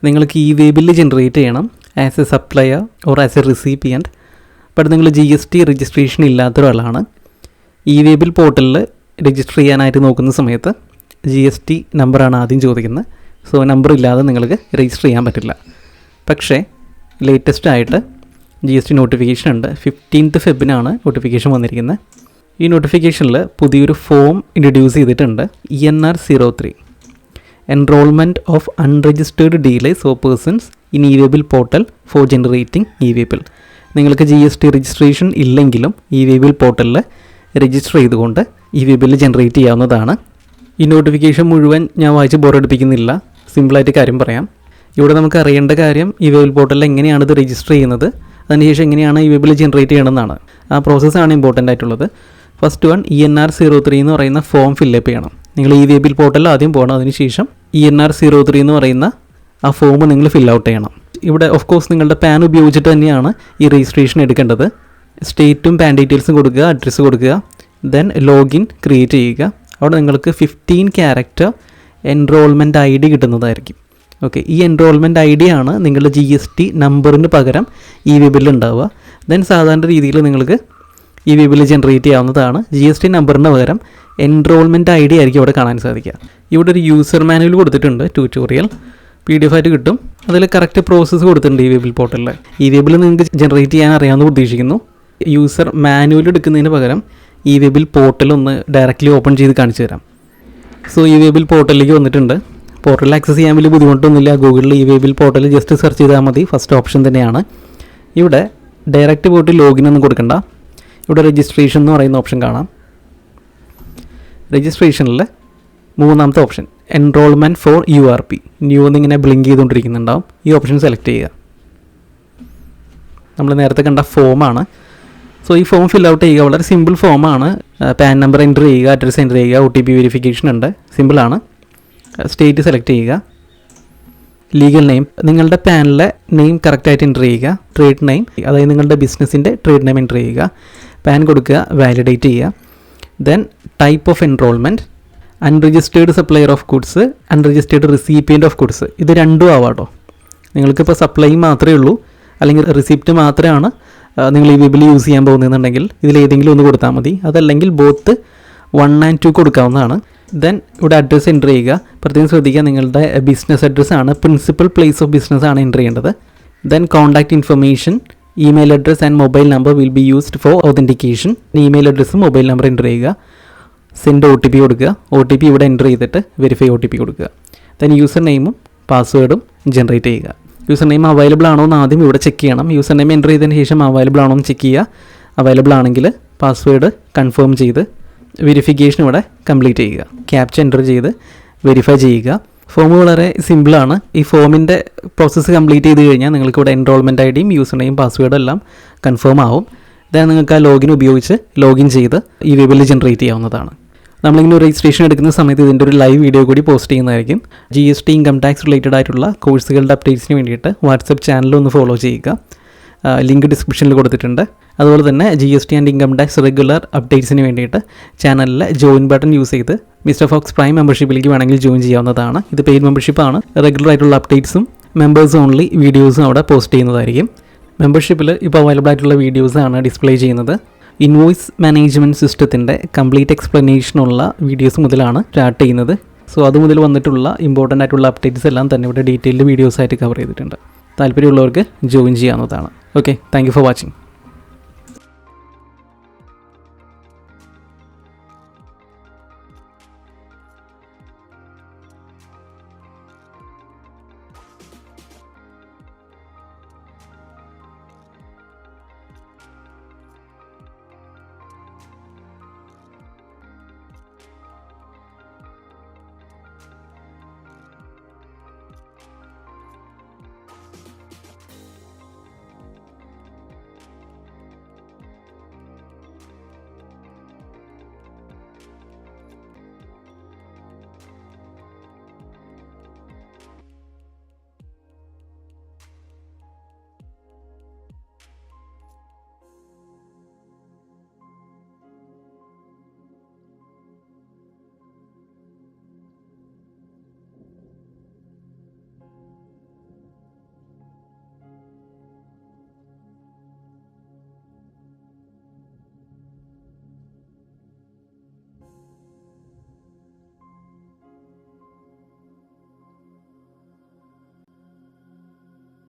നിങ്ങൾക്ക് E way bill generate ചെയ്യണം as a supplier or as a recipient. But നിങ്ങൾ GST registration ഇല്ലാത്ത ഒരാളാണ്. ഇ വേ ബിൽ പോർട്ടലിൽ രജിസ്റ്റർ ചെയ്യാനായിട്ട് നോക്കുന്ന സമയത്ത് GST നമ്പറാണ് ആദ്യം ചോദിക്കുന്നത്. സോ നമ്പർ ഇല്ലാതെ നിങ്ങൾക്ക് രജിസ്റ്റർ ചെയ്യാൻ പറ്റില്ല. പക്ഷേ ലേറ്റസ്റ്റ് ആയിട്ട് GST നോട്ടിഫിക്കേഷൻ ഉണ്ട്. 15th ഫെബ്രുവരിയാണ് നോട്ടിഫിക്കേഷൻ വന്നിരിക്കുന്നത്. ഈ നോട്ടിഫിക്കേഷനിൽ പുതിയൊരു ഫോം ഇൻട്രൊഡ്യൂസ് ചെയ്തിട്ടുണ്ട്. ENR 03 enrolment of unregistered dealers or persons in e way bill portal for generating e way bill. നിങ്ങൾക്ക് GST രജിസ്ട്രേഷൻ ഇല്ലെങ്കിലും ഇ വേ ബിൽ പോർട്ടലിൽ രജിസ്റ്റർ ചെയ്തുകൊണ്ട് ഇ വേ ബിൽ ജനറേറ്റ് ചെയ്യാവുന്നതാണ്. ഈ നോട്ടിഫിക്കേഷൻ മുഴുവൻ ഞാൻ വായിച്ച് ബോറടിപ്പിക്കുന്നില്ല, സിമ്പിളായിട്ട് കാര്യം പറയാം. ഇവിടെ നമുക്ക് അറിയേണ്ട കാര്യം ഇ വേ ബിൽ പോർട്ടലിൽ എങ്ങനെയാണ് ഇത് രജിസ്റ്റർ ചെയ്യുന്നത്, അതിനുശേഷം എങ്ങനെയാണ് ഇ വേ ബിൽ ജനറേറ്റ് ചെയ്യണമെന്നാണ്. ആ പ്രോസസ്സാണ് ഇമ്പോർട്ടൻ്റ് ആയിട്ടുള്ളത്. ഫസ്റ്റ് വൺ ENR 03 എന്ന് പറയുന്ന ഫോം ഫില്ലപ്പ് ചെയ്യണം. നിങ്ങൾ ഇ വേ ബിൽ പോർട്ടലിൽ ആദ്യം പോകണം. അതിനുശേഷം ENR 03 എന്ന് പറയുന്ന ആ ഫോം നിങ്ങൾ ഫിൽ ഔട്ട് ചെയ്യണം. ഇവിടെ ഓഫ് കോഴ്സ് നിങ്ങളുടെ പാൻ ഉപയോഗിച്ചിട്ട് തന്നെയാണ് ഈ രജിസ്ട്രേഷൻ എടുക്കേണ്ടത്. സ്റ്റേറ്റും പാൻ ഡീറ്റെയിൽസും കൊടുക്കുക, അഡ്രസ്സ് കൊടുക്കുക, ദെൻ ലോഗിൻ ക്രിയേറ്റ് ചെയ്യുക. അവിടെ നിങ്ങൾക്ക് 15 ക്യാരക്ടർ എൻറോൾമെൻറ്റ് ID കിട്ടുന്നതായിരിക്കും. ഓക്കെ, ഈ എൻറോൾമെൻറ്റ് ID ആണ് നിങ്ങളുടെ GST നമ്പറിന് പകരം ഇ വേ ബില്ല് ഉണ്ടാവുക. ദെൻ സാധാരണ രീതിയിൽ നിങ്ങൾക്ക് ഇ വേ ബില്ല് ജനറേറ്റ് ചെയ്യാവുന്നതാണ്. GST നമ്പറിന് പകരം എൻറോൾമെൻറ്റ് ID ആയിരിക്കും ഇവിടെ കാണാൻ സാധിക്കുക. ഇവിടെ ഒരു യൂസർ മാനുവൽ കൊടുത്തിട്ടുണ്ട്, ട്യൂട്ടോറിയൽ PDF ആയിട്ട് കിട്ടും. അതിൽ കറക്റ്റ് പ്രോസസ്സ് കൊടുത്തിട്ടുണ്ട് ഇ വേ ബിൽ പോർട്ടലിൽ. ഇ വേ ബിൽ നിങ്ങൾക്ക് ജനറേറ്റ് ചെയ്യാൻ അറിയാമെന്ന് പ്രതീക്ഷിക്കുന്നു. യൂസർ മാനുവൽ എടുക്കുന്നതിന് പകരം ഇ വേ ബിൽ പോർട്ടൽ ഒന്ന് ഡയറക്റ്റ്ലി ഓപ്പൺ ചെയ്ത് കാണിച്ചു തരാം. സോ ഇ വേ ബിൽ പോർട്ടലിലേക്ക് വന്നിട്ടുണ്ട്. പോർട്ടലിൽ ആക്സസ് ചെയ്യാൻ വലിയ ബുദ്ധിമുട്ടൊന്നുമില്ല. ഗൂഗിളിൽ e way bill portal just search ചെയ്താൽ മതി. ഫസ്റ്റ് ഓപ്ഷൻ തന്നെയാണ്. ഇവിടെ ഡയറക്റ്റ് പോയിട്ട് ലോഗിൻ ഒന്നും കൊടുക്കണ്ട. ഇവിടെ രജിസ്ട്രേഷൻ എന്ന് പറയുന്ന ഓപ്ഷൻ കാണാം. രജിസ്ട്രേഷനിൽ മൂന്നാമത്തെ option enrolment for URP, new എന്നിങ്ങനെ ബ്ലിങ്ക് ചെയ്തുകൊണ്ടിരിക്കുന്നുണ്ടാവും. ഈ ഓപ്ഷൻ സെലക്ട് ചെയ്യുക. നമ്മൾ നേരത്തെ കണ്ട ഫോമാണ്. സോ ഈ ഫോം ഫിൽ ഔട്ട് ചെയ്യുക. വളരെ സിമ്പിൾ ഫോമാണ്. പാൻ നമ്പർ എൻ്റർ ചെയ്യുക, അഡ്രസ്സ് എൻ്റർ ചെയ്യുക, OTP വെരിഫിക്കേഷൻ ഉണ്ട്. സിമ്പിളാണ്. സ്റ്റേറ്റ് സെലക്ട് ചെയ്യുക. ലീഗൽ നെയിം, നിങ്ങളുടെ പാനിലെ നെയിം കറക്റ്റായിട്ട് എൻ്റർ ചെയ്യുക. ട്രേഡ് നെയിം, അതായത് നിങ്ങളുടെ ബിസിനസ്സിൻ്റെ ട്രേഡ് നെയിം എൻ്റർ ചെയ്യുക. പാൻ കൊടുക്കുക, വാലിഡേറ്റ് ചെയ്യുക. Then type of enrolment, unregistered supplier of goods, unregistered recipient of goods. ഇത് രണ്ടും ആവാട്ടോ. നിങ്ങൾക്കിപ്പോൾ സപ്ലൈ മാത്രമേ ഉള്ളൂ അല്ലെങ്കിൽ റിസിപ്റ്റ് മാത്രമാണ് നിങ്ങൾ ഈ വെബിൽ യൂസ് ചെയ്യാൻ പോകുന്നതെന്നുണ്ടെങ്കിൽ ഇതിലേതെങ്കിലും ഒന്ന് കൊടുത്താൽ മതി. അതല്ലെങ്കിൽ ബോത്ത് 1 and 2 കൊടുക്കാവുന്നതാണ്. ദെൻ ഇവിടെ അഡ്രസ്സ് എൻ്റർ ചെയ്യുക. പ്രത്യേകം ശ്രദ്ധിക്കുക, നിങ്ങളുടെ ബിസിനസ് അഡ്രസ്സാണ്, പ്രിൻസിപ്പൽ പ്ലേസ് ഓഫ് ബിസിനസ് ആണ് എൻ്റർ ചെയ്യേണ്ടത്. Then contact information, email address and mobile number will be used for authentication. Email അഡ്രസ്സും മൊബൈൽ നമ്പർ എൻ്റർ ചെയ്യുക. സെൻഡ് OTP കൊടുക്കുക. OTP ഇവിടെ എൻ്റർ ചെയ്തിട്ട് വെരിഫൈ OTP കൊടുക്കുക. ദെൻ യൂസർ നെയിമും പാസ്വേഡും ജനറേറ്റ് ചെയ്യുക. യൂസർ നെയിം അവൈലബിൾ ആണോ എന്ന് ആദ്യം ഇവിടെ ചെക്ക് ചെയ്യണം. യൂസർ നെയിം എൻ്റർ ചെയ്തതിന് ശേഷം അവൈലബിൾ ആണോ എന്ന് ചെക്ക് ചെയ്യുക. അവൈലബിൾ ആണെങ്കിൽ പാസ്വേഡ് കൺഫേം ചെയ്ത് വെരിഫിക്കേഷൻ ഇവിടെ കംപ്ലീറ്റ് ചെയ്യുക. ക്യാപ്ച എൻ്റർ ചെയ്ത് വെരിഫൈ ചെയ്യുക. ഫോം വളരെ സിമ്പിളാണ്. ഈ ഫോമിൻ്റെ പ്രോസസ്സ് കംപ്ലീറ്റ് ചെയ്ത് കഴിഞ്ഞാൽ നിങ്ങൾക്ക് ഇവിടെ എൻറോൾമെൻറ്റ് ID യും യൂസർ നെയിം പാസ്വേഡും എല്ലാം കൺഫേം ആവും. ദെൻ നിങ്ങൾക്ക് ആ ലോഗിൻ ഉപയോഗിച്ച് ലോഗിൻ ചെയ്ത് ഈ വെബിൽ ജനറേറ്റ് ചെയ്യാവുന്നതാണ്. നമ്മളിങ്ങനെ രജിസ്ട്രേഷൻ എടുക്കുന്ന സമയത്ത് ഇതിൻ്റെ ഒരു ലൈവ് വീഡിയോ കൂടി പോസ്റ്റ് ചെയ്യുന്നതായിരിക്കും. GST ഇൻകം ടാക്സ് റിലേറ്റഡ് ആയിട്ടുള്ള കോഴ്സുകളുടെ അപ്ഡേറ്റ്സിന് വേണ്ടിയിട്ട് വാട്സപ്പ് ചാനലൊന്ന് ഫോളോ ചെയ്യുക. ലിങ്ക് ഡിസ്ക്രിപ്ഷനിൽ കൊടുത്തിട്ടുണ്ട്. അതുപോലെ തന്നെ GST and income tax regular അപ്ഡേറ്റ്സിന് വേണ്ടിയിട്ട് ചാനലിലെ ജോയിൻ ബട്ടൺ യൂസ് ചെയ്ത് മിസ്റ്റർ ഫോക്സ് പ്രൈം മെമ്പർഷിപ്പിലേക്ക് വേണമെങ്കിൽ ജോയിൻ ചെയ്യാവുന്നതാണ്. ഇത് പെയ്ഡ് മെമ്പർഷിപ്പാണ്. റെഗുലർ ആയിട്ടുള്ള അപ്ഡേറ്റ്സും മെമ്പേഴ്സ് ഓൺലി വീഡിയോസും അവിടെ പോസ്റ്റ് ചെയ്യുന്നതായിരിക്കും. മെമ്പർഷിപ്പിൽ ഇപ്പോൾ അവൈലബിൾ ആയിട്ടുള്ള വീഡിയോസാണ് ഡിസ്പ്ലേ ചെയ്യുന്നത്. ഇൻവോയ്സ് മാനേജ്മെൻറ്റ് സിസ്റ്റത്തിൻ്റെ കംപ്ലീറ്റ് എക്സ്പ്ലനേഷനുള്ള വീഡിയോസ് മുതലാണ് സ്റ്റാർട്ട് ചെയ്യുന്നത്. സോ അതുമുതൽ വന്നിട്ടുള്ള ഇമ്പോർട്ടൻ്റ് ആയിട്ടുള്ള അപ്ഡേറ്റ്സ് എല്ലാം തന്നെ ഇവിടെ ഡീറ്റെയിൽഡ് വീഡിയോസായിട്ട് കവർ ചെയ്തിട്ടുണ്ട്. താല്പര്യമുള്ളവർക്ക് ജോയിൻ ചെയ്യാവുന്നതാണ്. Okay, thank you for watching.